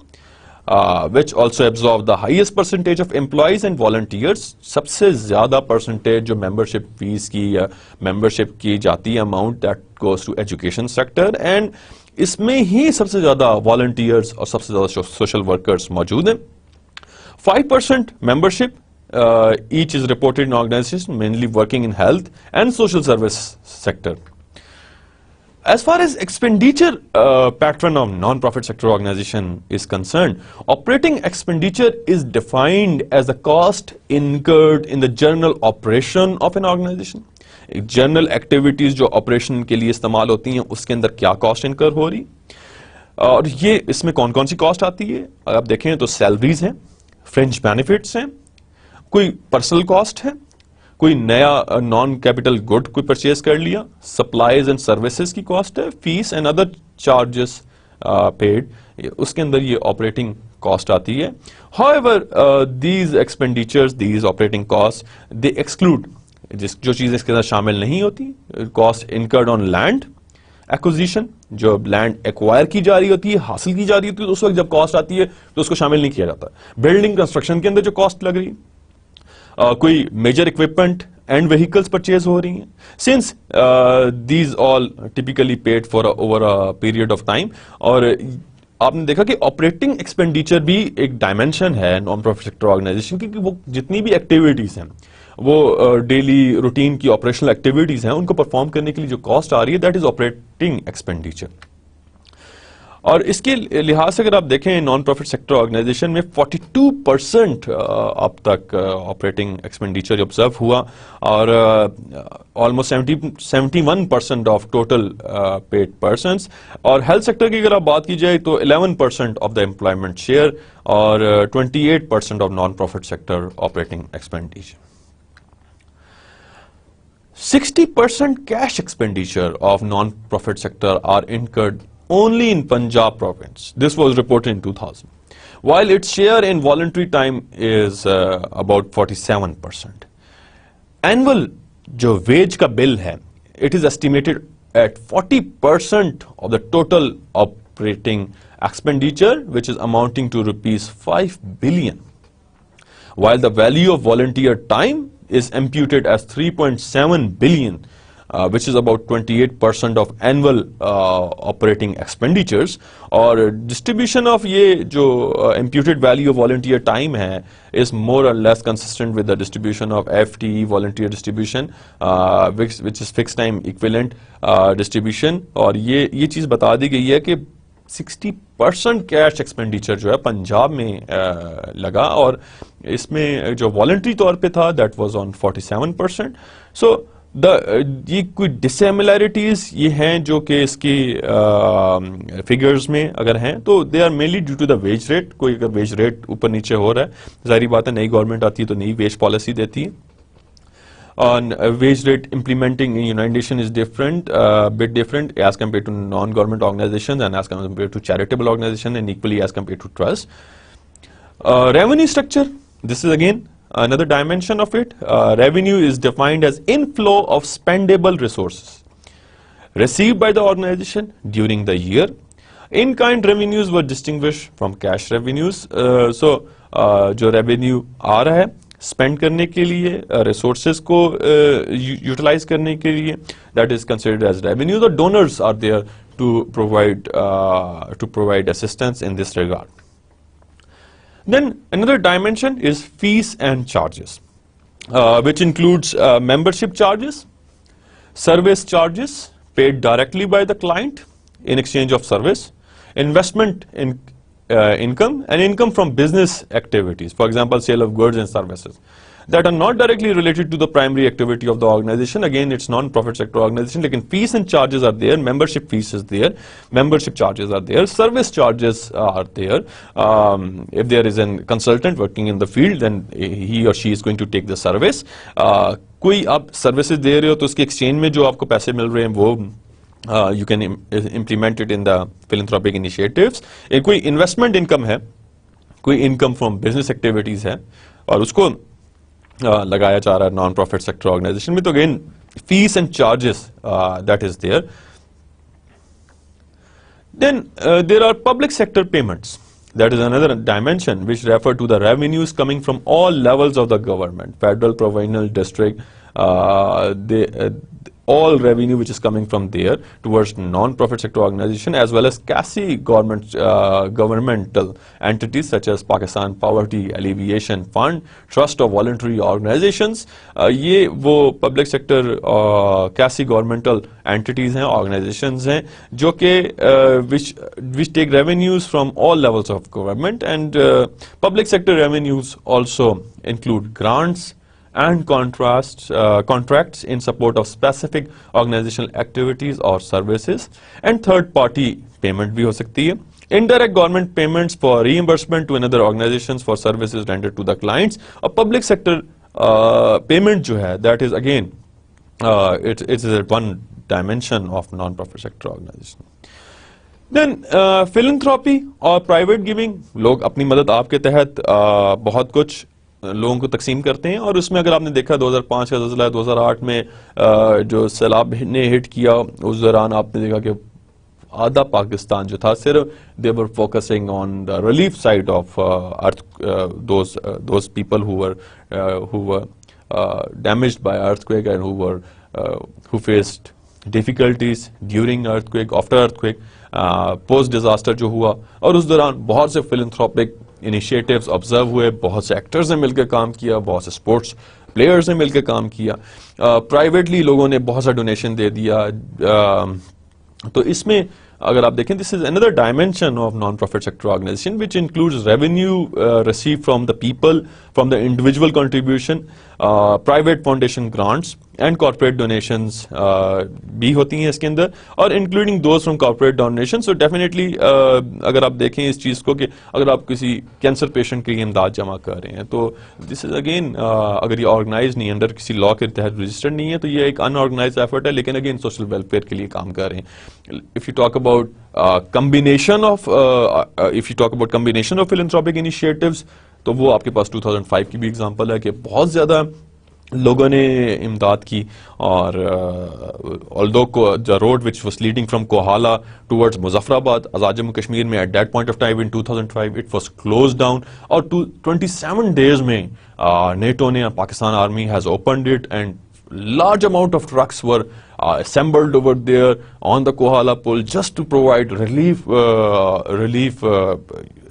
A: which also absorb the highest percentage of employees and volunteers. सबसे ज्यादा percentage जो membership fees की या मेंबरशिप की जाती है amount, that goes to education sector, and इसमें ही सबसे ज्यादा वॉलंटियर्स और सबसे ज्यादा सोशल वर्कर्स मौजूद हैं. 5% membership each is reported in organizations mainly working in health and social service sector. As far as expenditure pattern of non-profit sector organization is concerned, operating expenditure is defined as the cost incurred in the general operation of an organization. General activities जो operation के लिए इस्तेमाल होती हैं उसके अंदर क्या cost incur हो रही, और ये इसमें कौन कौन सी कॉस्ट आती है. आप देखें तो सैलरीज हैं, फ्रेंच बेनिफिट्स हैं, कोई पर्सनल कॉस्ट है, कोई नया नॉन कैपिटल गुड कोई परचेज कर लिया, सप्लाईज एंड सर्विसेज की कॉस्ट है, fees and other charges paid, उसके अंदर ये ऑपरेटिंग कॉस्ट आती है. However these expenditures, these operating cost, they exclude जो चीज इसके अंदर शामिल नहीं होती, cost incurred on land acquisition, जो लैंड एक्वायर की जा रही होती है, हासिल की जा रही होती है, तो उस वक्त जब कॉस्ट आती है तो उसको शामिल नहीं किया जाता. बिल्डिंग कंस्ट्रक्शन के अंदर जो कॉस्ट लग रही है, कोई major equipment and vehicles purchase हो रही हैं, since these all typically paid for over a period of time. और आपने देखा कि ऑपरेटिंग एक्सपेंडिचर भी एक डायमेंशन है नॉन प्रॉफिट सेक्टर ऑर्गेनाइजेशन की, कि वो जितनी भी एक्टिविटीज हैं, वो डेली रूटीन की ऑपरेशनल एक्टिविटीज हैं, उनको परफॉर्म करने के लिए जो कॉस्ट आ रही है, दैट इज ऑपरेटिंग एक्सपेंडिचर. और इसके लिहाज से अगर आप देखें नॉन प्रॉफिट सेक्टर ऑर्गेनाइजेशन में 42% अब तक ऑपरेटिंग एक्सपेंडिचर ऑब्जर्व हुआ, और almost 71% of total paid persons. और हेल्थ सेक्टर की अगर आप बात की जाए तो 11% ऑफ द एम्प्लॉयमेंट शेयर, और 28% of non profit sector operating expenditure. 60% cash expenditure of non-profit sector are incurred only in Punjab province. This was reported in 2000. While its share in voluntary time is about 47%. Annual जो wage का bill है, it is estimated at 40% of the total operating expenditure, which is amounting to rupees 5 billion. While the value of volunteer time is imputed as 3.7 billion, which is about 28% of annual operating expenditures. और distribution of ये जो imputed value of volunteer time है is more or less consistent with the distribution of FTE volunteer distribution, which is fixed time equivalent distribution. और ये चीज़ बता दी गई है कि 60% कैश एक्सपेंडिचर जो है पंजाब में लगा, और इसमें जो वॉलंटरी तौर पे था दैट वाज ऑन 47%. सो ये कोई डिसिमिलैरिटीज ये हैं जो कि इसकी फिगर्स में अगर हैं तो they are mainly due to the wage rate. कोई अगर वेज रेट ऊपर नीचे हो रहा है, जाहिर बात है नई गवर्नमेंट आती है तो नई वेज पॉलिसी देती है. On wage rate implementing in United Nations is different, bit different as compared to non-government organizations and as compared to charitable organizations, and equally as compared to trust. Revenue structure, this is again another dimension of it. Revenue is defined as inflow of spendable resources received by the organization during the year. In-kind revenues were distinguished from cash revenues. जो revenue आ रहा है spend करने के लिए, resources को utilise करने के लिए, that is considered as revenue. The donors are there to provide assistance in this regard. Then another dimension is fees and charges, which includes membership charges, service charges paid directly by the client in exchange of service, investment in income, and income from business activities, for example sale of goods and services that are not directly related to the primary activity of the organization. Again, it's non-profit sector organization, like fees and charges are there, membership fees is there, membership charges are there, service charges are there. If there is a consultant working in the field, then he or she is going to take the service. कोई आप services दे रहे हो तो उसके exchange में जो आपको पैसे मिल रहे हैं वो you can implement it in the philanthropic initiatives. कोई इन्वेस्टमेंट इनकम है, कोई इनकम फ्रॉम बिजनेस एक्टिविटीज है और उसको लगाया जा रहा है नॉन प्रॉफिट सेक्टर ऑर्गेनाइजेशन में, तो again fees and charges that is there. Then there are public sector payments. That is another dimension which refer to the revenues coming from all levels of the government, federal, provincial, district, all revenue which is coming from there towards non-profit sector organization, as well as quasi governmental entities such as Pakistan Poverty Alleviation Fund, trust of voluntary organizations. ये वो public sector quasi governmental entities हैं, organizations हैं जो कि which take revenues from all levels of government, and public sector revenues also include grants and contracts in support of specific organizational activities or services, and third party payment भी हो सकती है. Indirect government payments for reimbursement to another organizations for services rendered to the clients. A public sector payment जो है that is again it is one dimension of non-profit sector organization. Then philanthropy और private giving, लोग अपनी मदद आपके तहत बहुत कुछ लोगों को तकसीम करते हैं, और उसमें अगर आपने देखा 2005 का ज़लज़ला 2008 में जो सैलाब ने हिट किया, उस दौरान आपने देखा कि आधा पाकिस्तान जो था सिर्फ they were focusing on the relief side of earth, those people who were damaged by earthquake and who faced difficulties during earthquake, after earthquake, post disaster जो हुआ. और उस दौरान बहुत से फिलैंथ्रोपिक इनिशिएटिव्स ऑब्जर्व हुए, बहुत से एक्टर्स ने मिलकर काम किया, बहुत से स्पोर्ट्स प्लेयर्स ने मिलकर काम किया, प्राइवेटली लोगों ने बहुत सा डोनेशन दे दिया. तो इसमें अगर आप देखें, this is another dimension of non profit sector organisation which includes revenue receive from the people, from the individual contribution, private foundation grants and corporate donations भी होती हैं इसके अंदर, और including those from corporate donation. So definitely अगर आप देखें इस चीज़ को कि अगर आप किसी कैंसर पेशेंट के लिए इमदाद जमा कर रहे हैं, तो दिस इज अगेन अगर ये ऑर्गेनाइज नहीं, अंडर किसी लॉ के तहत रजिस्टर्ड नहीं है, तो ये एक अनऑर्गेनाइज एफर्ट है, लेकिन अगेन सोशल वेलफेयर के लिए काम कर रहे हैं. If you talk about combination of if you talk about combination of philanthropic initiatives, तो वो आपके पास 2005 की भी एग्जांपल है कि बहुत ज्यादा लोगों ने इमदाद की और although the road which was leading from Kohala towards Muzaffarabad, Azad Jammu Kashmir में at that point of time in 2005 it was closed down और 27 days में NATO ने Pakistan Army has opened it and large amount of trucks were assembled over there on the Kohala Pull just to provide relief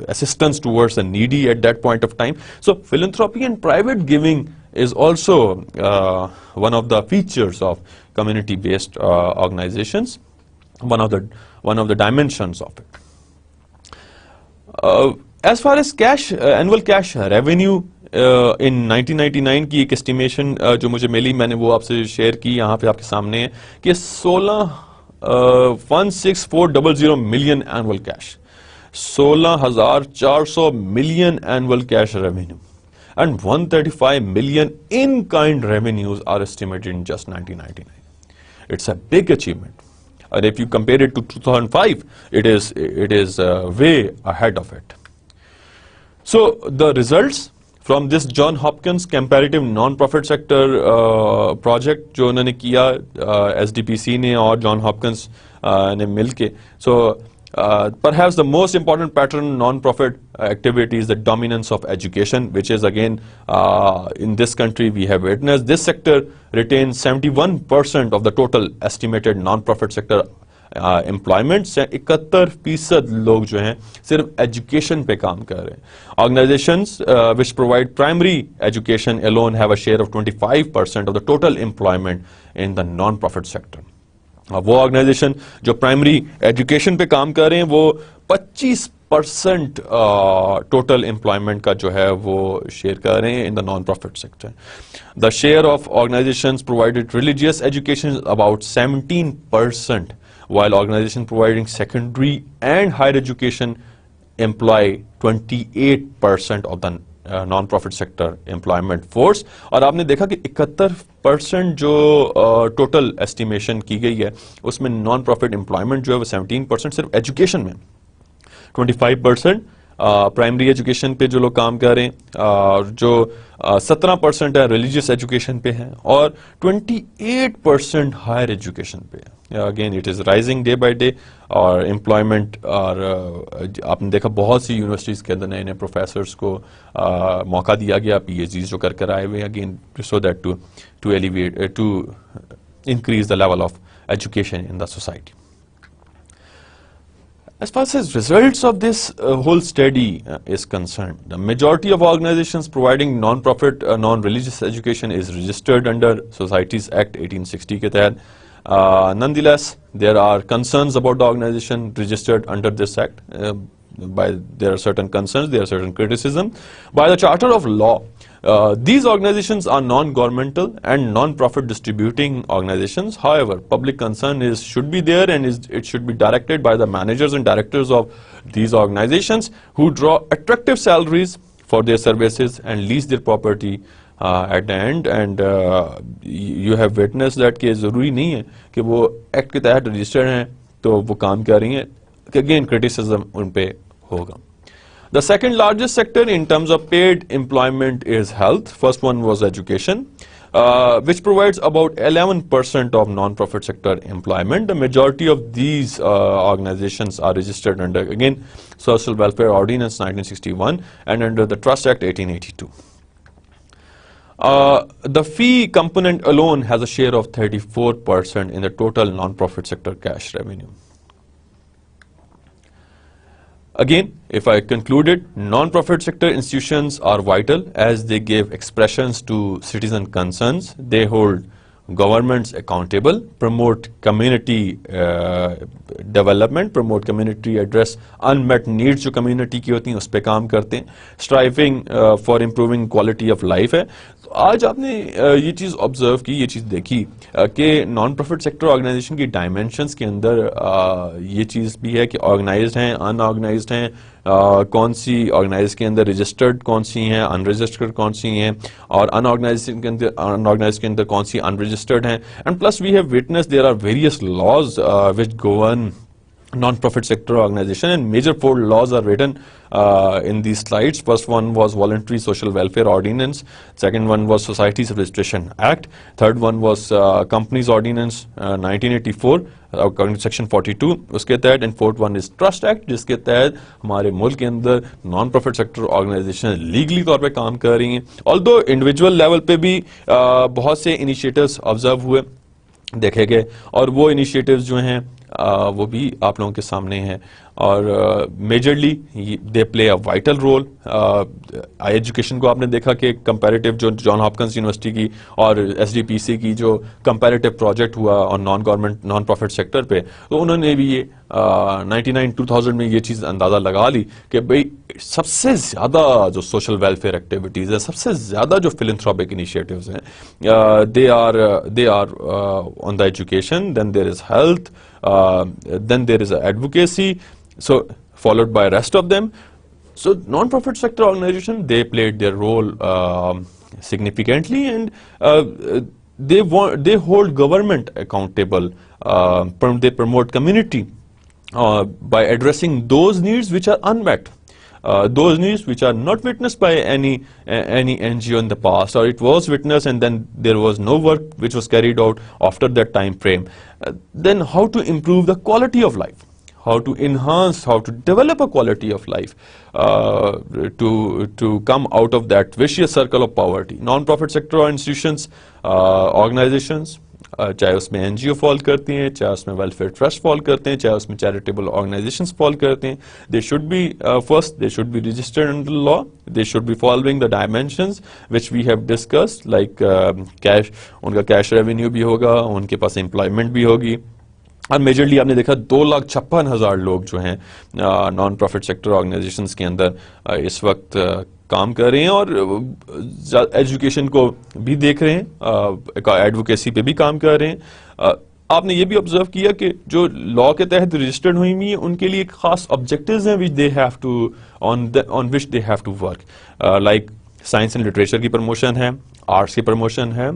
A: assistance towards the needy at that point of time. So philanthropy and private giving is also one of the features of community-based organizations, one of the dimensions of it. As far as cash annual cash revenue in 1999 की एक estimation जो मुझे मिली, मैंने वो आपसे share की, यहाँ पे आपके सामने है कि 16400 million annual cash, 16,400 million annual cash revenue. And 135 million in-kind revenues are estimated in just 1999. It's a big achievement. And if you compare it to 2005, it is way ahead of it. So the results from this John Hopkins comparative non-profit sector project जो उन्होंने किया SDPC ने और John Hopkins ने मिलके, so perhaps the most important pattern non-profit activity is the dominance of education, which is again in this country we have witnessed. This sector retains 71% of the total estimated non-profit sector employment. 71% लोग जो हैं सिर्फ education पे काम कर रहे हैं. Organizations which provide primary education alone have a share of 25% of the total employment in the non-profit sector. वो ऑर्गेनाइजेशन जो प्राइमरी एजुकेशन पे काम कर रहे हैं वो 25% टोटल एम्प्लॉयमेंट का जो है वो शेयर कर रहे हैं in the non profit sector. The share of organisations provided religious education about 17%, while organizations providing secondary and higher education employ 28% of the non-profit sector employment force. और आपने देखा कि 71% जो टोटल एस्टिमेशन की गई है उसमें नॉन प्रॉफिट एम्प्लॉयमेंट जो है वो 17% सिर्फ एजुकेशन में, 25% प्राइमरी एजुकेशन पे जो लोग काम कर रहे हैं, जो 17% है रिलीजियस एजुकेशन पे हैं और 28% हायर एजुकेशन पे है. Again it is rising day by day और एम्प्लॉयमेंट. और आपने देखा बहुत सी यूनिवर्सिटीज़ के अंदर नए नए प्रोफेसर्स को मौका दिया गया, PhDs जो कर आए हुए, again so that to elevate to increase the level of education in the society. As far as results of this whole study is concerned, the majority of organizations providing non-profit, non-religious education is registered under Societies Act 1860 के तहत. Nonetheless, there are concerns about the organization registered under this act. There are certain concerns, there are certain criticism. By the Charter of Law, these organizations are non-governmental and non-profit distributing organizations. However, public concern should be there and it should be directed by the managers and directors of these organizations who draw attractive salaries for their services and lease their property at the end. And you have witnessed that कि ज़रूरी नहीं है कि वो act के तहत registered हैं तो वो काम कर रही हैं. Again, criticism उन पे होगा. The second largest sector in terms of paid employment is health. First one was education, which provides about 11% of non-profit sector employment. The majority of these organizations are registered under, again, Social Welfare Ordinance 1961 and under the Trust Act 1882. The fee component alone has a share of 34% in the total non-profit sector cash revenue. Again, if I concluded, non-profit sector institutions are vital as they give expressions to citizen concerns. They hold governments accountable, promote community development, promote community address unmet needs जो community की होती हैं उस पे काम करते हैं. Striving for improving quality of life है. तो आज आपने ये चीज़ ऑब्जर्व की, ये चीज़ देखी कि नॉन प्रॉफिट सेक्टर ऑर्गेनाइजेशन की डायमेंशंस के अंदर ये चीज़ भी है कि ऑर्गेनाइज्ड हैं, अनऑर्गेनाइज्ड हैं, कौन सी ऑर्गेनाइज के अंदर रजिस्टर्ड कौन सी हैं, अनरजिस्टर्ड कौन सी हैं, और अनऑर्गेनाइज के अंदर कौन सी अनरजिस्टर्ड हैं. And plus we have witness there are various laws which govern non-profit sector organization, and major 4 laws are written in these slides. First one was Voluntary Social Welfare Ordinance, second one was Societies Registration Act, third one was Companies Ordinance 1984 according to section 42 उसके तहत, and fourth one is Trust Act जिसके तहत हमारे मुल्क के अंदर non profit sector organisation legally तौर पे काम कर रही हैं. ऑल्दो इंडिविजुअल लेवल पे भी बहुत से इनिशिएटिव्स ऑब्जर्व हुए, देखे गए, और वो इनिशिएटिव्स जो हैं वो भी आप लोगों के सामने हैं. और majorly they play a vital role. I education को आपने देखा कि कंपैरेटिव जो जॉन हॉपकिंस यूनिवर्सिटी की और एसडीपीसी की जो कंपैरेटिव प्रोजेक्ट हुआ और non government non profit sector पे, तो उन्होंने भी ये 99-2000 में ये चीज़ अंदाज़ा लगा ली कि भाई सबसे ज़्यादा जो सोशल वेलफेयर एक्टिविटीज़ है, सबसे ज़्यादा जो फिलैंथ्रोपिक इनिशिएटिव्स हैं, they are on the education, then there is health, then there is advocacy, so followed by rest of them. So non-profit sector organization, they played their role significantly, and they hold government accountable. They promote community by addressing those needs which are unmet. Those needs which are not witnessed by any NGO in the past, or it was witnessed and then there was no work which was carried out after that time frame. Then how to improve the quality of life, how to enhance, how to develop a quality of life to come out of that vicious circle of poverty. Non-profit sector institutions, organizations, चाहे उसमें NGO fall करती हैं, चाहे उसमें welfare trust fall करते हैं, चाहे उसमें चैरिटेबल ऑर्गेनाइजेशंस फॉल करते हैं, they should be first, they should be registered under law, they should be following the dimensions which we have discussed, like cash, उनका कैश रेवेन्यू भी होगा, उनके पास एम्प्लॉयमेंट भी होगी. और मेजरली आपने देखा 2,56,000 लोग जो हैं नॉन प्रॉफिट सेक्टर ऑर्गेनाइजेशंस के अंदर इस वक्त काम कर रहे हैं, और एजुकेशन को भी देख रहे हैं, एडवोकेसी पे भी काम कर रहे हैं. आपने ये भी ऑब्जर्व किया कि जो लॉ के तहत रजिस्टर्ड हुई हुई है, उनके लिए खास ऑब्जेक्टिव्स हैं which they have to on which they have to work, like science and literature की प्रमोशन है, आर्ट्स की प्रमोशन है,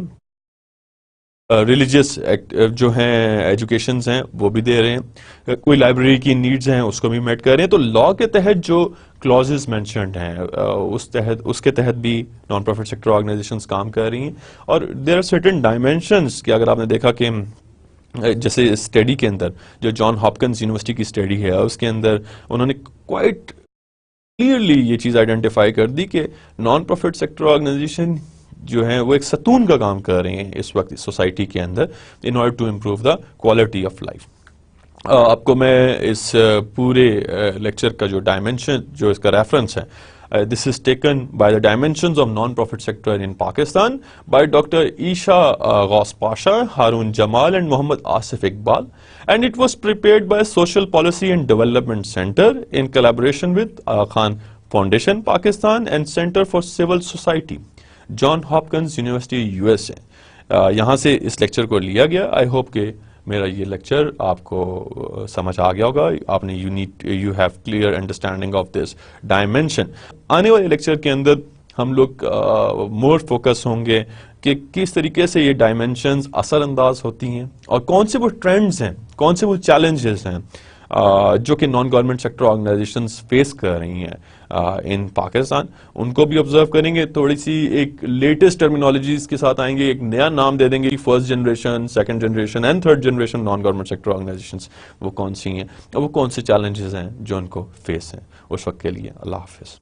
A: रिलीजियस जो हैं एजुकेशंस हैं वो भी दे रहे हैं, कोई लाइब्रेरी की नीड्स हैं उसको भी मेट कर रहे हैं. तो लॉ के तहत जो क्लॉजेस मेंशन्ड हैं उसके तहत भी नॉन प्रॉफिट सेक्टर ऑर्गेनाइजेशंस काम कर रही हैं. और देयर आर सर्टेन डायमेंशंस कि अगर आपने देखा कि जैसे स्टडी के अंदर जो जॉन हॉपकिंस यूनिवर्सिटी की स्टडी है, उसके अंदर उन्होंने क्वाइट क्लियरली ये चीज़ आइडेंटिफाई कर दी कि नॉन प्रॉफिट सेक्टर ऑर्गेनाइजेशन जो है वो एक सतून का काम कर रहे हैं इस वक्त सोसाइटी के अंदर in order to improve the quality of life. आपको मैं इस पूरे लेक्चर का जो डायमेंशन, जो इसका रेफरेंस है, this is taken by the dimensions of non-profit sector in Pakistan by Dr. Isha Ghaus Pasha, Harun Jamal and Muhammad Asif Iqbal, and it was prepared by Social Policy and Development Center in collaboration with Khan Foundation Pakistan and Center for Civil Society, John Hopkins university USA. यहाँ से इस lecture को लिया गया. I hope कि मेरा ये lecture आपको समझ आ गया होगा. आपने you have clear understanding of this dimension. आने वाले लेक्चर के अंदर हम लोग मोर फोकस होंगे कि किस तरीके से ये डायमेंशंस असरअंदाज होती हैं और कौन से वो ट्रेंड्स हैं, कौन से वो चैलेंजेस हैं जो कि non government sector organisations face कर रही हैं इन पाकिस्तान. उनको भी ऑब्जर्व करेंगे. थोड़ी सी एक लेटेस्ट टर्मिनोलॉजीज के साथ आएंगे, एक नया नाम दे देंगे, first generation, second generation and third generation non government sector organisations वो कौन सी हैं और वो कौन से चैलेंजेस हैं जो उनको फेस हैं. उस वक्त के लिए अल्लाह हाफिज़.